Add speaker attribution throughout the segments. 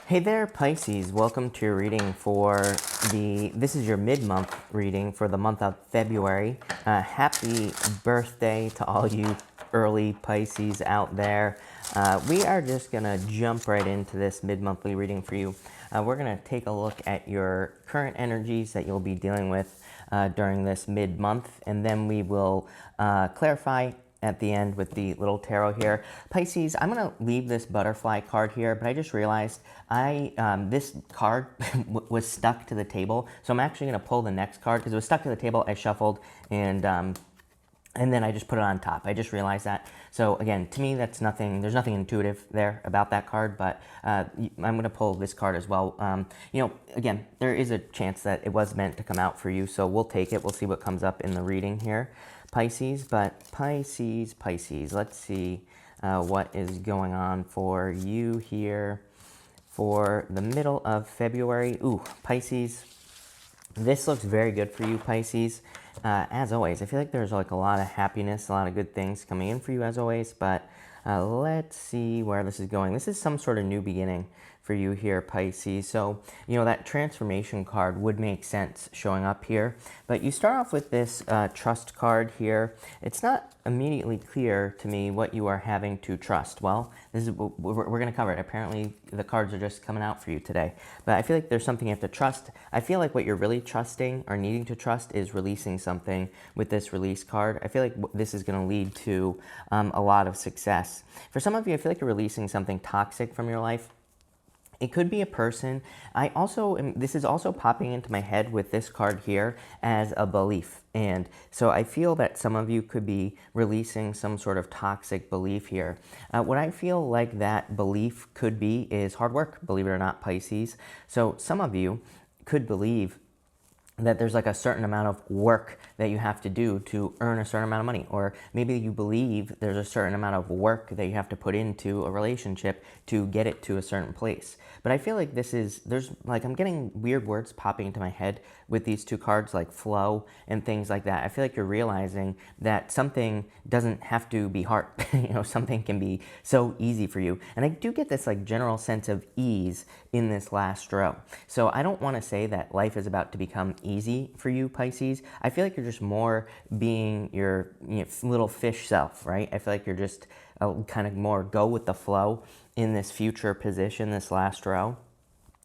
Speaker 1: Hey there, Pisces. Welcome to your reading for this is your mid-month reading for the month of February. Happy birthday to all you early Pisces out there. We are just going to jump right into this mid-monthly reading for you. We're going to take a look at your current energies that you'll be dealing with during this mid-month, and then we will clarify at the end with the little tarot here. Pisces, I'm going to leave this butterfly card here, but I just realized this card was stuck to the table, so I'm actually going to pull the next card because it was stuck to the table. I shuffled and then I just put it on top. I just realized that. So again, to me, that's nothing. There's nothing intuitive there about that card, but I'm going to pull this card as well. Again, there is a chance that it was meant to come out for you, so we'll take it. We'll see what comes up in the reading here, Pisces. But Pisces, let's see what is going on for you here for the middle of February. Ooh, Pisces, this looks very good for you, Pisces. As always, I feel like there's like a lot of happiness, a lot of good things coming in for you as always, but let's see where this is going. This is some sort of new beginning for you here, Pisces. So, that transformation card would make sense showing up here, but you start off with this trust card here. It's not immediately clear to me what you are having to trust. Well, this is we're going to cover it. Apparently, the cards are just coming out for you today, but I feel like there's something you have to trust. I feel like what you're really trusting or needing to trust is releasing something with this release card. I feel like this is going to lead to a lot of success. For some of you, I feel like you're releasing something toxic from your life. It could be a person. This is also popping into my head with this card here as a belief. And so I feel that some of you could be releasing some sort of toxic belief here. What I feel like that belief could be is hard work, believe it or not, Pisces. So some of you could believe that there's like a certain amount of work that you have to do to earn a certain amount of money. Or maybe you believe there's a certain amount of work that you have to put into a relationship to get it to a certain place. But I feel like I'm getting weird words popping into my head with these two cards, like flow and things like that. I feel like you're realizing that something doesn't have to be hard. Something can be so easy for you. And I do get this like general sense of ease in this last row. So I don't want to say that life is about to become easy for you, Pisces. I feel like you're just more being your little fish self, right? I feel like you're just kind of more go with the flow in this future position, this last row.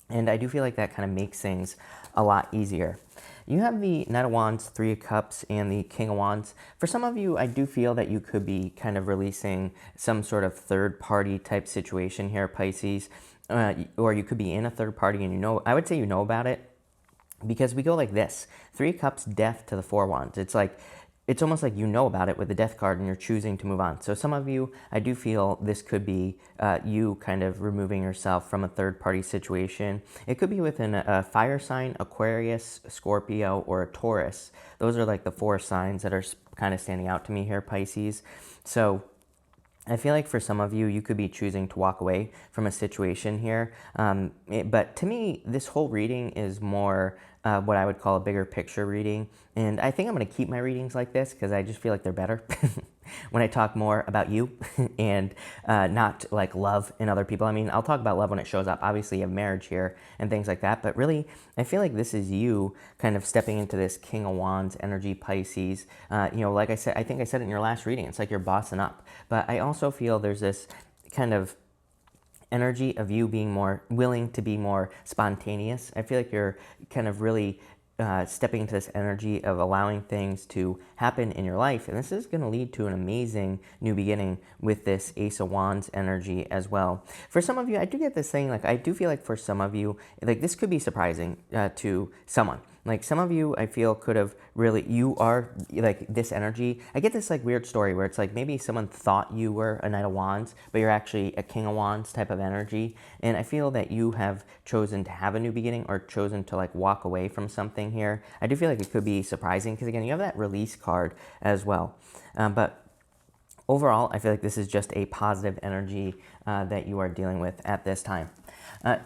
Speaker 1: And I do feel like that kind of makes things a lot easier. You have the Knight of Wands, Three of Cups, and the King of Wands. For some of you, I do feel that you could be kind of releasing some sort of third-party type situation here, Pisces. Or you could be in a third party and I would say you know about it, because we go like this. Three of Cups, Death to the Four of Wands. It's almost like you know about it with the Death card and you're choosing to move on. So some of you, I do feel this could be you kind of removing yourself from a third-party situation. It could be within a fire sign, Aquarius, Scorpio, or a Taurus. Those are like the four signs that are kind of standing out to me here, Pisces. So I feel like for some of you, you could be choosing to walk away from a situation here. But to me, this whole reading is more what I would call a bigger picture reading. And I think I'm going to keep my readings like this because I just feel like they're better when I talk more about you and not like love and other people. I mean, I'll talk about love when it shows up. Obviously, you have marriage here and things like that. But really, I feel like this is you kind of stepping into this King of Wands energy, Pisces. Like I said, I think I said it in your last reading. It's like you're bossing up. But I also feel there's this kind of energy of you being more willing to be more spontaneous. I feel like you're kind of really stepping into this energy of allowing things to happen in your life. And this is going to lead to an amazing new beginning with this Ace of Wands energy as well. For some of you, I do get this thing, like I do feel like for some of you, like this could be surprising to someone. Like some of you, I feel could have really, you are like this energy. I get this like weird story where it's like maybe someone thought you were a Knight of Wands, but you're actually a King of Wands type of energy. And I feel that you have chosen to have a new beginning or chosen to like walk away from something here. I do feel like it could be surprising because again, you have that release card as well. But overall, I feel like this is just a positive energy that you are dealing with at this time.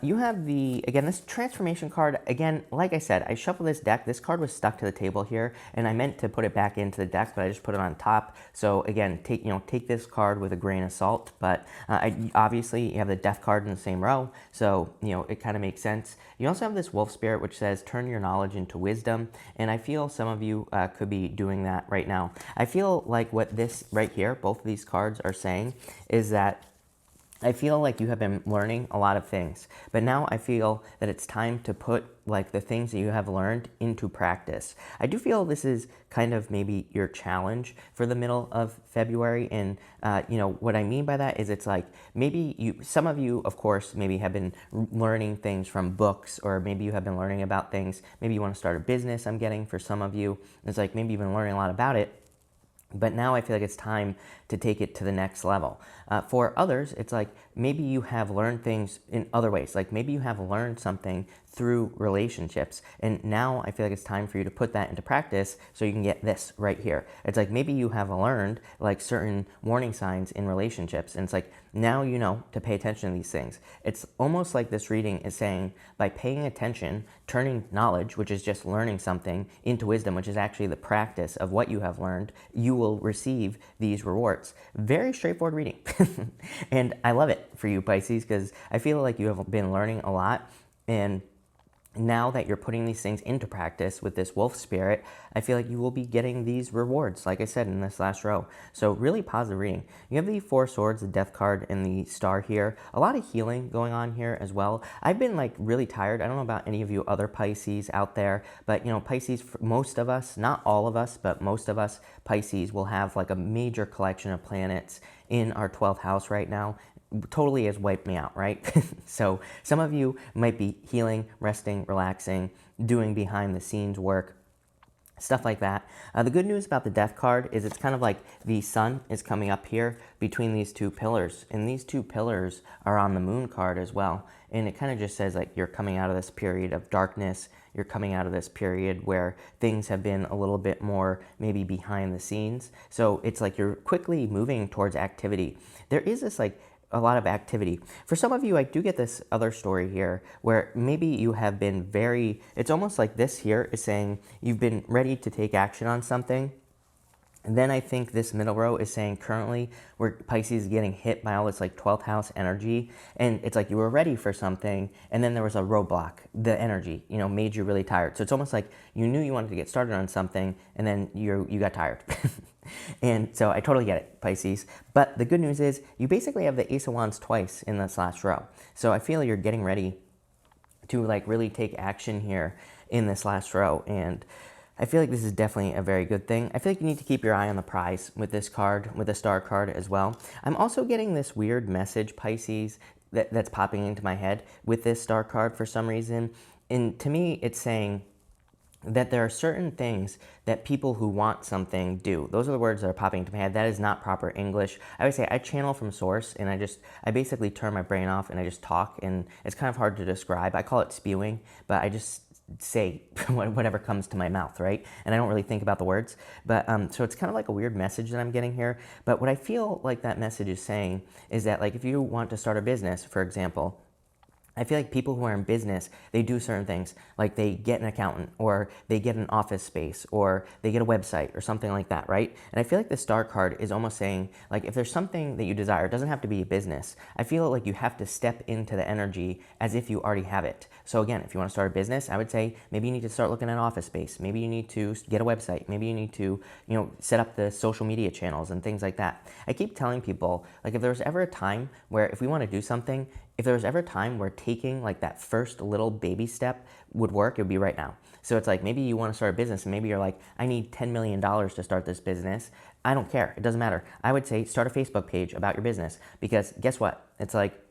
Speaker 1: You have again, this transformation card. Again, like I said, I shuffled this deck. This card was stuck to the table here, and I meant to put it back into the deck, but I just put it on top. So again, take this card with a grain of salt. But obviously, you have the Death card in the same row, so it kind of makes sense. You also have this Wolf Spirit, which says, turn your knowledge into wisdom. And I feel some of you could be doing that right now. I feel like what this right here, both of these cards are saying, is that I feel like you have been learning a lot of things, but now I feel that it's time to put like the things that you have learned into practice. I do feel this is kind of maybe your challenge for the middle of February. And what I mean by that is it's like maybe some of you, of course, maybe have been learning things from books, or maybe you have been learning about things. Maybe you want to start a business, I'm getting for some of you. It's like maybe you've been learning a lot about it. But now I feel like it's time to take it to the next level. For others, it's like maybe you have learned things in other ways. Like maybe you have learned something through relationships. And now I feel like it's time for you to put that into practice so you can get this right here. It's like maybe you have learned like certain warning signs in relationships. And it's like now you know to pay attention to these things. It's almost like this reading is saying by paying attention, turning knowledge, which is just learning something, into wisdom, which is actually the practice of what you have learned, you will receive these rewards. Very straightforward reading. And I love it for you, Pisces, because I feel like you have been learning a lot. And now that you're putting these things into practice with this wolf spirit, I feel like you will be getting these rewards, like I said, in this last row. So really positive reading. You have the Four Swords, the Death card, and the Star here. A lot of healing going on here as well. I've been like really tired. I don't know about any of you other Pisces out there, but Pisces, most of us, not all of us, but most of us Pisces will have like a major collection of planets in our 12th house right now. Totally has wiped me out, right? So some of you might be healing, resting, relaxing, doing behind the scenes work, stuff like that. The good news about the Death card is it's kind of like the sun is coming up here between these two pillars, and these two pillars are on the Moon card as well. And it kind of just says like you're coming out of this period of darkness, you're coming out of this period where things have been a little bit more maybe behind the scenes. So it's like you're quickly moving towards activity. There is this like a lot of activity. For some of you, I do get this other story here where maybe you have been it's almost like this here is saying you've been ready to take action on something. And then I think this middle row is saying currently where Pisces is getting hit by all this like 12th house energy. And it's like you were ready for something and then there was a roadblock. The energy, made you really tired. So it's almost like you knew you wanted to get started on something and then you got tired. And so I totally get it, Pisces. But the good news is you basically have the Ace of Wands twice in this last row. So I feel you're getting ready to like really take action here in this last row. And I feel like this is definitely a very good thing. I feel like you need to keep your eye on the prize with this card, with the Star card as well. I'm also getting this weird message, Pisces, that's popping into my head with this Star card for some reason. And to me, it's saying that there are certain things that people who want something do. Those are the words that are popping into my head. That is not proper English. I would say I channel from source and I basically turn my brain off and I just talk, and it's kind of hard to describe. I call it spewing, but I just say whatever comes to my mouth, right? And I don't really think about the words. But so it's kind of like a weird message that I'm getting here. But what I feel like that message is saying is that like if you want to start a business, for example, I feel like people who are in business, they do certain things, like they get an accountant, or they get an office space, or they get a website, or something like that, right? And I feel like the Star card is almost saying, like, if there's something that you desire, it doesn't have to be a business. I feel like you have to step into the energy as if you already have it. So again, if you want to start a business, I would say maybe you need to start looking at office space. Maybe you need to get a website. Maybe you need to, set up the social media channels and things like that. I keep telling people, like, if there's ever a time where if we want to do something, if there was ever a time where taking like that first little baby step would work, it would be right now. So it's like maybe you want to start a business and maybe you're like, I need $10 million to start this business. I don't care. It doesn't matter. I would say start a Facebook page about your business, because guess what? It's like,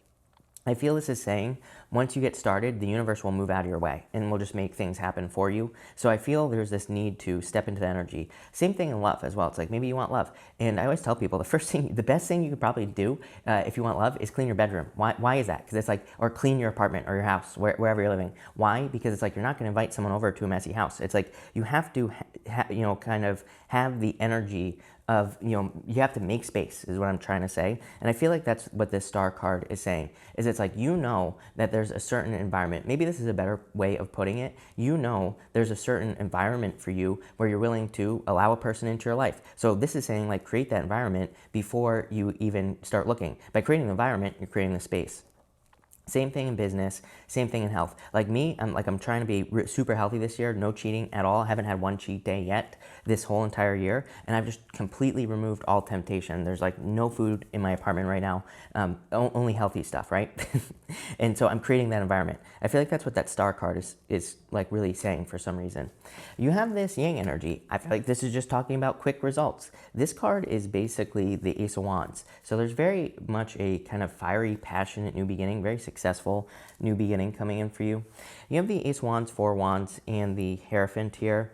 Speaker 1: I feel this is saying once you get started, the universe will move out of your way and will just make things happen for you. So I feel there's this need to step into the energy. Same thing in love as well. It's like maybe you want love. And I always tell people the best thing you could probably do if you want love is clean your bedroom. Why is that? Because it's like, or clean your apartment or your house, wherever you're living. Why? Because it's like you're not going to invite someone over to a messy house. It's like you have to kind of have the energy of, you have to make space is what I'm trying to say. And I feel like that's what this star card is saying, is it's like, that there's a certain environment. Maybe this is a better way of putting it. There's a certain environment for you where you're willing to allow a person into your life. So this is saying like, create that environment before you even start looking. By creating the environment, you're creating the space. Same thing in business, same thing in health. Like me, I'm trying to be super healthy this year, no cheating at all. I haven't had one cheat day yet this whole entire year, and I've just completely removed all temptation. There's like no food in my apartment right now, only healthy stuff, right? And so I'm creating that environment. I feel like that's what that star card is like really saying for some reason. You have this yang energy. I feel like this is just talking about quick results. This card is basically the Ace of Wands. So there's very much a kind of fiery, passionate new beginning, very successful new beginning coming in for you. You have the Ace of Wands, Four of Wands, and the Hierophant here.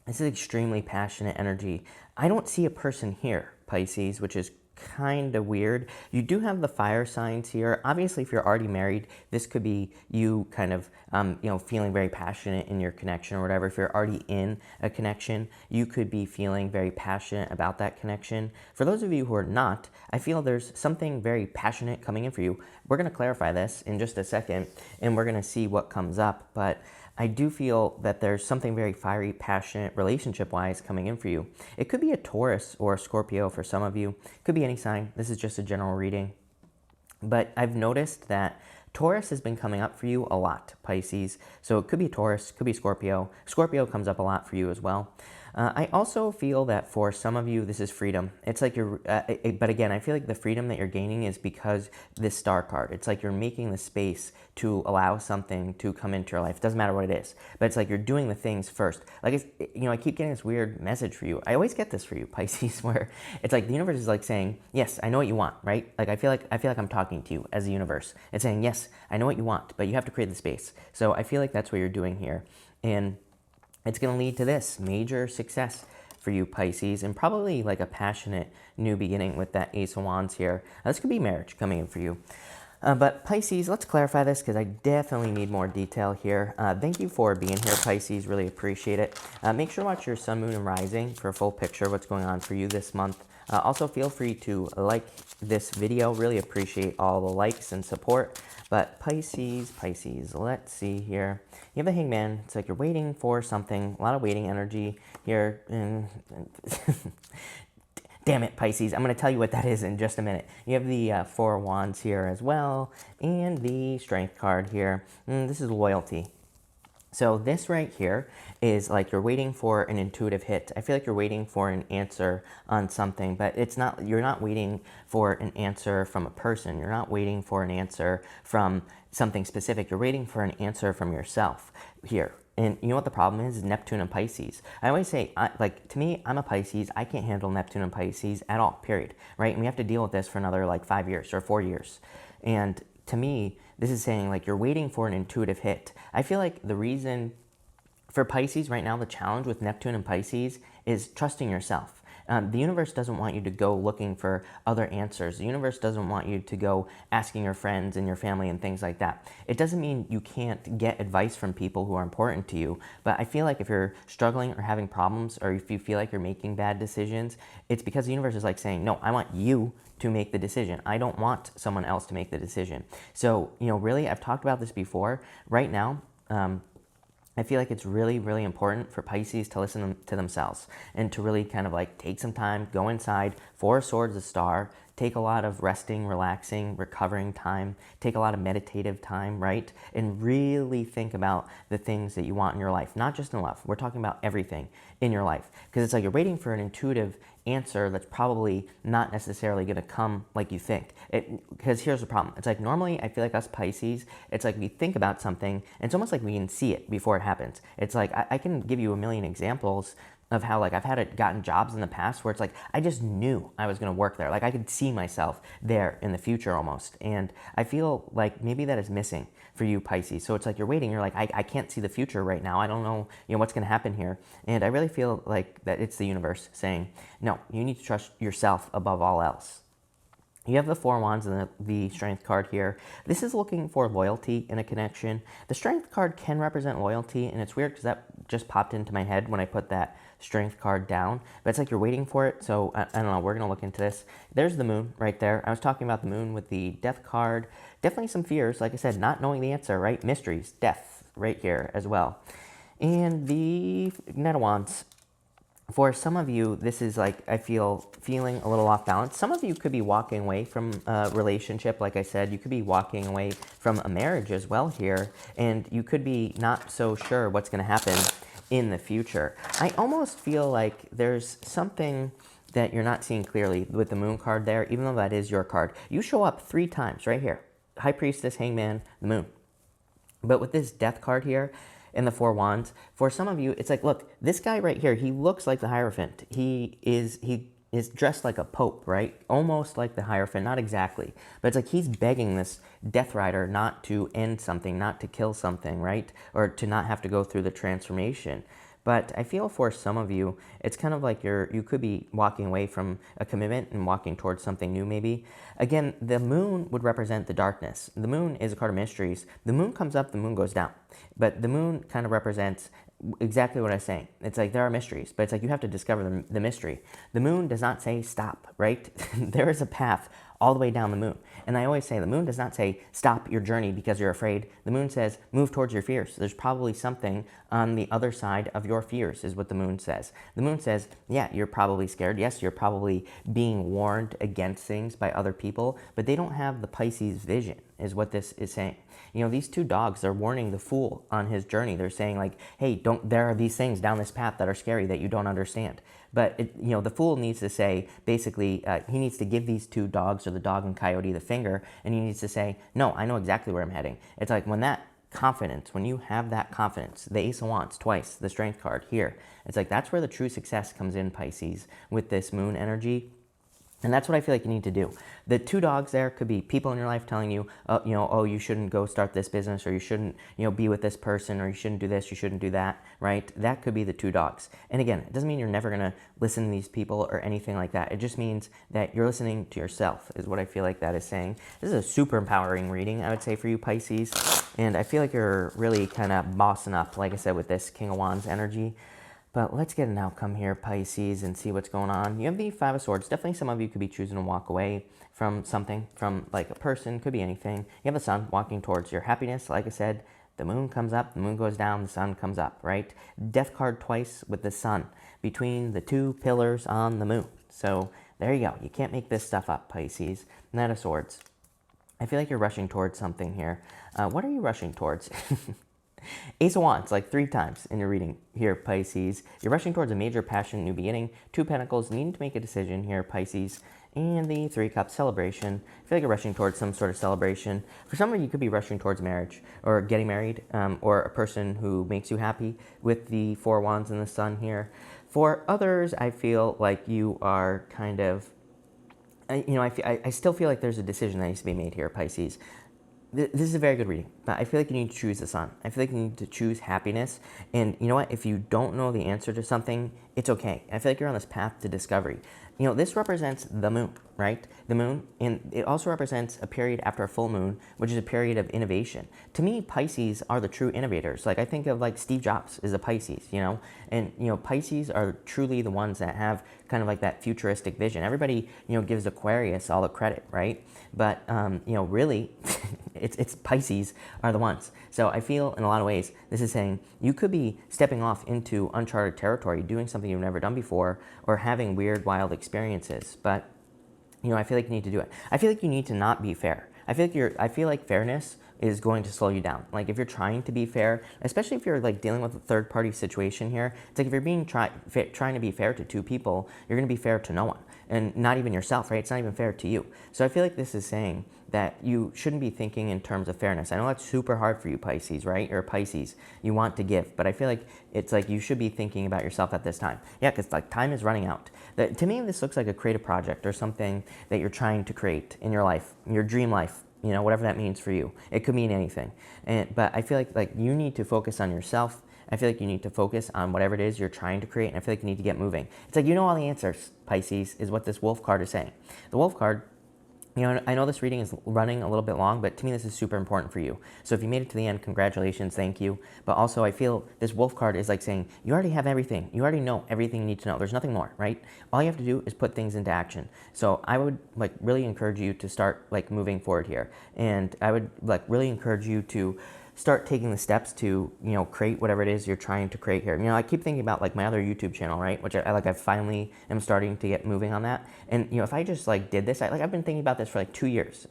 Speaker 1: This is extremely passionate energy. I don't see a person here, Pisces, which is kind of weird. You do have the fire signs here. Obviously, if you're already married, this could be you kind of, feeling very passionate in your connection or whatever. If you're already in a connection, you could be feeling very passionate about that connection. For those of you who are not, I feel there's something very passionate coming in for you. We're going to clarify this in just a second, and we're going to see what comes up. But I do feel that there's something very fiery, passionate, relationship-wise coming in for you. It could be a Taurus or a Scorpio for some of you. It could be any sign. This is just a general reading. But I've noticed that Taurus has been coming up for you a lot, Pisces. So it could be Taurus, could be Scorpio. Scorpio comes up a lot for you as well. I also feel that for some of you, this is freedom. It's like you're, but again, I feel like the freedom that you're gaining is because this star card. It's like you're making the space to allow something to come into your life. It doesn't matter what it is, but it's like you're doing the things first. Like, I keep getting this weird message for you. I always get this for you, Pisces, where it's like the universe is like saying, yes, I know what you want, right? Like, I feel like I'm talking to you as a universe. It's saying, yes, I know what you want, but you have to create the space. So I feel like that's what you're doing here. And it's going to lead to this major success for you, Pisces, and probably like a passionate new beginning with that Ace of Wands here. This could be marriage coming in for you. But Pisces, let's clarify this because I definitely need more detail here. Thank you for being here, Pisces. Really appreciate it. Make sure to watch your sun, moon, and rising for a full picture of what's going on for you this month. Also, feel free to like this video. Really appreciate all the likes and support. But Pisces, let's see here. You have the Hangman. It's like you're waiting for something. A lot of waiting energy here. Damn it, Pisces. I'm going to tell you what that is in just a minute. You have the Four of Wands here as well. And the Strength card here. This is loyalty. So this right here is like you're waiting for an intuitive hit. I feel like you're waiting for an answer on something, but you're not waiting for an answer from a person. You're not waiting for an answer from something specific. You're waiting for an answer from yourself here. And you know what the problem is? Neptune and Pisces. I always say, to me, I'm a Pisces. I can't handle Neptune and Pisces at all, period, right? And we have to deal with this for another 5 years or 4 years. And to me, this is saying like you're waiting for an intuitive hit. I feel like the reason for Pisces right now, the challenge with Neptune and Pisces is trusting yourself. The universe doesn't want you to go looking for other answers. The universe doesn't want you to go asking your friends and your family and things like that. It doesn't mean you can't get advice from people who are important to you, but I feel like if you're struggling or having problems, or if you feel like you're making bad decisions, it's because the universe is like saying, no, I want you to make the decision. I don't want someone else to make the decision. So, really, I've talked about this before. Right now, I feel like it's really, really important for Pisces to listen to themselves and to really kind of take some time, go inside. Four of Swords, a star. Take a lot of resting, relaxing, recovering time. Take a lot of meditative time, right? And really think about the things that you want in your life, not just in love. We're talking about everything in your life. Because it's like you're waiting for an intuitive answer that's probably not necessarily going to come like you think. Because here's the problem. It's like normally I feel like us Pisces, it's like we think about something and it's almost like we can see it before it happens. It's like I can give you a million examples of how I've gotten jobs in the past where it's like I just knew I was going to work there. I could see myself there in the future almost. And I feel like maybe that is missing for you, Pisces. So it's like you're waiting. You're like, I can't see the future right now. I don't know, what's going to happen here. And I really feel like that it's the universe saying, no, you need to trust yourself above all else. You have the Four Wands and the Strength card here. This is looking for loyalty in a connection. The Strength card can represent loyalty, and it's weird because that just popped into my head when I put that Strength card down. But it's like you're waiting for it, so I don't know. We're going to look into this. There's the Moon right there. I was talking about the Moon with the Death card. Definitely some fears, like I said, not knowing the answer, right? Mysteries, death right here as well. And the Knight of Wands. For some of you, this is like, I feeling a little off balance. Some of you could be walking away from a relationship. Like I said, you could be walking away from a marriage as well here. And you could be not so sure what's going to happen in the future. I almost feel like there's something that you're not seeing clearly with the Moon card there, even though that is your card. You show up 3 times right here. High Priestess, Hangman, the Moon. But with this Death card here, in the Four Wands, for some of you, it's like, look, this guy right here, he looks like the Hierophant. He is dressed like a pope, right? Almost like the Hierophant, not exactly. But it's like he's begging this Death Rider not to end something, not to kill something, right? Or to not have to go through the transformation. But I feel for some of you, it's kind of like you could be walking away from a commitment and walking towards something new maybe. Again, the Moon would represent the darkness. The Moon is a card of mysteries. The Moon comes up, the Moon goes down. But the Moon kind of represents exactly what I was saying. It's like there are mysteries, but it's like you have to discover the mystery. The Moon does not say stop, right? There is a path all the way down the Moon. And I always say the Moon does not say stop your journey because you're afraid. The Moon says move towards your fears. There's probably something on the other side of your fears is what the Moon says. The Moon says, yeah, you're probably scared. Yes, you're probably being warned against things by other people, but they don't have the Pisces vision is what this is saying. You know, these 2 dogs, they're warning the fool on his journey. They're saying like, hey, there are these things down this path that are scary that you don't understand. But, the fool needs to say, basically, he needs to give these 2 dogs, or the dog and coyote, the finger, and he needs to say, no, I know exactly where I'm heading. It's like when that confidence, when you have that confidence, the Ace of Wands twice, the Strength card here, it's like that's where the true success comes in, Pisces, with this Moon energy. And that's what I feel like you need to do. The 2 dogs there could be people in your life telling you, oh, you shouldn't go start this business, or you shouldn't, be with this person, or you shouldn't do this, you shouldn't do that, right? That could be the 2 dogs. And again, it doesn't mean you're never going to listen to these people or anything like that. It just means that you're listening to yourself is what I feel like that is saying. This is a super empowering reading, I would say, for you, Pisces. And I feel like you're really kind of bossing up, like I said, with this King of Wands energy. But let's get an outcome here, Pisces, and see what's going on. You have the Five of Swords. Definitely some of you could be choosing to walk away from something, from like a person, could be anything. You have the Sun walking towards your happiness. Like I said, the Moon comes up, the Moon goes down, the Sun comes up, right? Death card twice with the Sun between the 2 pillars on the Moon. So there you go. You can't make this stuff up, Pisces. Knight of Swords. I feel like you're rushing towards something here. What are you rushing towards? Ace of Wands, like 3 times in your reading here, Pisces. You're rushing towards a major passion, new beginning. 2 Pentacles, needing to make a decision here, Pisces. And the 3 Cups, celebration. I feel like you're rushing towards some sort of celebration. For some of you, could be rushing towards marriage or getting married, or a person who makes you happy with the 4 Wands and the Sun here. For others, I feel like you are kind of, I still feel like there's a decision that needs to be made here, Pisces. This is a very good reading, but I feel like you need to choose the Sun. I feel like you need to choose happiness. And you know what? If you don't know the answer to something, it's okay. I feel like you're on this path to discovery. This represents the Moon, right? The Moon, and it also represents a period after a full moon, which is a period of innovation. To me, Pisces are the true innovators. Like I think of like Steve Jobs is a Pisces, and Pisces are truly the ones that have kind of like that futuristic vision. Everybody, gives Aquarius all the credit, right? But really, it's Pisces are the ones. So I feel in a lot of ways, this is saying you could be stepping off into uncharted territory, doing something you've never done before, or having weird, wild experiences. But, I feel like you need to do it. I feel like you need to not be fair. I feel like fairness is going to slow you down. Like if you're trying to be fair, especially if you're like dealing with a third party situation here, it's like if you're being trying to be fair to 2 people, you're going to be fair to no one, and not even yourself, right? It's not even fair to you. So I feel like this is saying that you shouldn't be thinking in terms of fairness. I know that's super hard for you, Pisces, right? You're a Pisces. You want to give, but I feel like it's like you should be thinking about yourself at this time. Yeah, because like time is running out. To me, this looks like a creative project or something that you're trying to create in your life, your dream life, whatever that means for you. It could mean anything. But I feel like you need to focus on yourself. I feel like you need to focus on whatever it is you're trying to create, and I feel like you need to get moving. It's like all the answers, Pisces, is what this Wolf card is saying. The Wolf card You know, I know this reading is running a little bit long, but to me this is super important for you. So if you made it to the end, congratulations, thank you. But also I feel this wolf card is like saying, you already have everything. You already know everything you need to know. There's nothing more, right? All you have to do is put things into action. So I would like really encourage you to start like moving forward here. And I would like really encourage you to start taking the steps to, you know, create whatever it is you're trying to create here. You know, I keep thinking about like my other YouTube channel, right? Which I finally am starting to get moving on that. And, you know, if I just like did this, I've been thinking about this for like 2 years.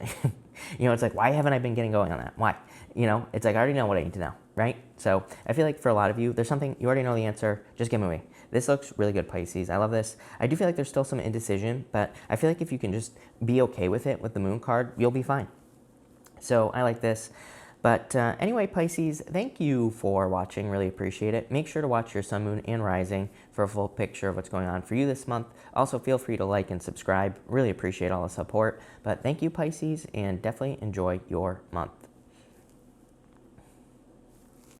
Speaker 1: You know, it's like, why haven't I been getting going on that? Why? You know, it's like, I already know what I need to know, right? So I feel like for a lot of you, there's something, you already know the answer, just get moving. This looks really good, Pisces. I love this. I do feel like there's still some indecision, but I feel like if you can just be okay with it with the moon card, you'll be fine. So I like this. But anyway, Pisces, thank you for watching. Really appreciate it. Make sure to watch your sun, moon, and rising for a full picture of what's going on for you this month. Also, feel free to like and subscribe. Really appreciate all the support. But thank you, Pisces, and definitely enjoy your month.